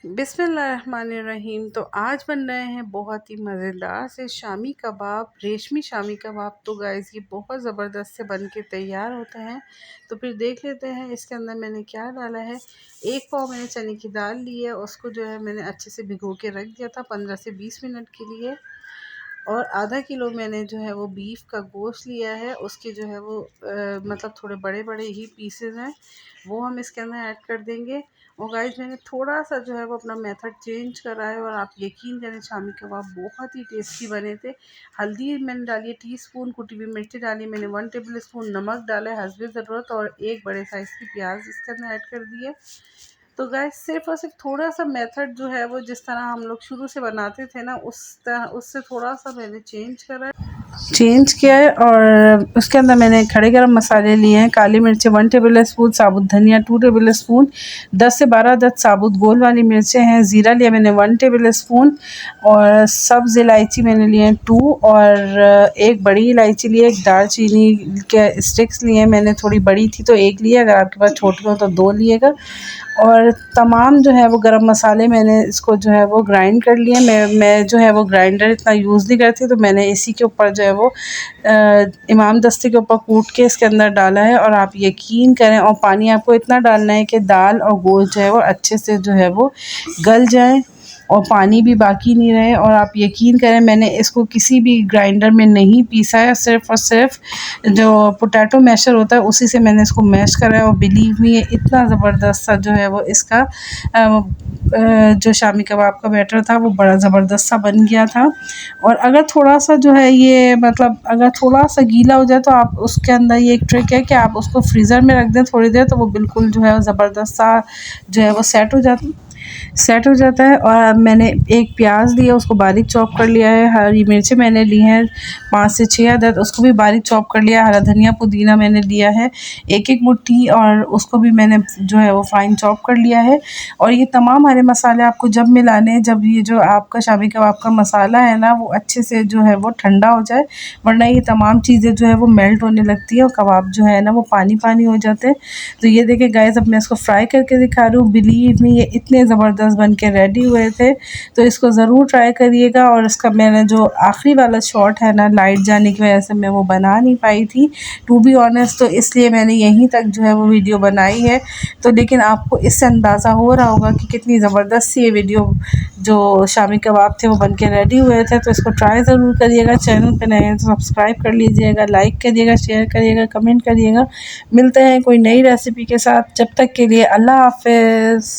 बिस्मिल्लाहिर्रहमानिर्रहीम। तो आज बन रहे हैं बहुत ही मज़ेदार से शामी कबाब, रेशमी शामी कबाब। तो गाइस ये बहुत ज़बरदस्त से बन के तैयार होते हैं। तो फिर देख लेते हैं इसके अंदर मैंने क्या डाला है। 1 पाव मैंने चने की दाल ली है, उसको जो है मैंने अच्छे से भिगो के रख दिया था 15 से 20 मिनट के लिए। और आधा किलो मैंने जो है वो बीफ का गोश्त लिया है, उसके जो है वो मतलब थोड़े बड़े बड़े ही पीसेस हैं, वो हम इसके अंदर ऐड कर देंगे। और गाइस मैंने थोड़ा सा जो है वो अपना मेथड चेंज करा है, और आप यकीन करें शामी कबाब बहुत ही टेस्टी बने थे। हल्दी मैंने डाली है टीस्पून, कुटी हुई मिर्ची डाली मैंने 1 टेबल स्पून, नमक डाला है हस्बे ज़रूरत, और 1 बड़े साइज़ की प्याज इसके अंदर ऐड कर दी है। तो गाइस सिर्फ़ और सिर्फ थोड़ा सा मेथड जो है वो जिस तरह हम लोग शुरू से बनाते थे ना, उस तरह उससे थोड़ा सा मैंने चेंज किया है। और उसके अंदर मैंने खड़े गरम मसाले लिए हैं, काली मिर्चें 1 टेबल स्पून, साबुत धनिया 2 टेबल स्पून, 10 से 12 अदद साबुत गोल वाली मिर्चें हैं, ज़ीरा लिया मैंने 1 टेबल स्पून, और सब्ज़ इलायची मैंने लिए हैं 2, और 1 बड़ी इलायची लिए, 1 दालचीनी के स्टिक्स लिए हैं मैंने, थोड़ी बड़ी थी तो 1 लिए, अगर आपके पास छोटी हो तो 2 लिएगा। और तमाम जो है वो गरम मसाले मैंने इसको जो है वो ग्राइंड कर लिए। मैं जो है वो ग्राइंडर इतना यूज़ नहीं करती, तो मैंने इसी के ऊपर जो है वो इमाम दस्ते के ऊपर कूट के इसके अंदर डाला है। और आप यकीन करें, और पानी आपको इतना डालना है कि दाल और गोश्त जो है वो अच्छे से जो है वो गल जाए और पानी भी बाकी नहीं रहे। और आप यकीन करें, मैंने इसको किसी भी ग्राइंडर में नहीं पीसा है, सिर्फ़ और सिर्फ जो पोटैटो मैशर होता है उसी से मैंने इसको मैश करा है। और बिलीव मी ये इतना ज़बरदस्त सा जो है वो इसका जो शामी कबाब का बैटर था वो बड़ा ज़बरदस्त सा बन गया था। और अगर थोड़ा सा जो है ये मतलब अगर थोड़ा सा गीला हो जाए तो आप उसके अंदर ये एक ट्रिक है कि आप उसको फ्रीज़र में रख दें थोड़ी देर, तो वो बिल्कुल जो है वो ज़बरदस्त सा जो है वो सेट हो जाता है। और अब मैंने 1 प्याज लिया, उसको बारीक चॉप कर लिया है। हरी मिर्चें मैंने ली हैं 5 से 6 अदद, उसको भी बारीक चॉप कर लिया। हरा धनिया पुदीना मैंने लिया है 1-1 मुट्ठी, और उसको भी मैंने जो है वो फाइन चॉप कर लिया है। और ये तमाम हरे मसाले आपको जब मिलाने हैं, जब ये जो आपका शामी कबाब का मसाला है ना वो अच्छे से जो है वो ठंडा हो जाए, वरना ये तमाम चीज़ें जो है वो मेल्ट होने लगती है और कबाब जो है ना वो पानी पानी हो जाते हैं। तो ये देखिए गाइस, अब मैं इसको फ्राई करके दिखा रही हूँ। बिलीव मी ये इतने ज़बरदस्त बन के रेडी हुए थे, तो इसको ज़रूर ट्राई करिएगा। और इसका मैंने जो आखिरी वाला शॉट है ना, लाइट जाने की वजह से मैं वो बना नहीं पाई थी टू बी ऑनेस्ट, तो इसलिए मैंने यहीं तक जो है वो वीडियो बनाई है। तो लेकिन आपको इससे अंदाज़ा हो रहा होगा कि कितनी ज़बरदस्त सी ये वीडियो जो शामी कबाब थे वो बन के रेडी हुए थे। तो इसको ट्राई ज़रूर करिएगा। चैनल पे नए हैं तो सब्सक्राइब कर लीजिएगा, लाइक करिएगा, शेयर करिएगा, कमेंट करिएगा। मिलते हैं कोई नई रेसिपी के साथ, जब तक के लिए अल्लाह हाफ़िज़।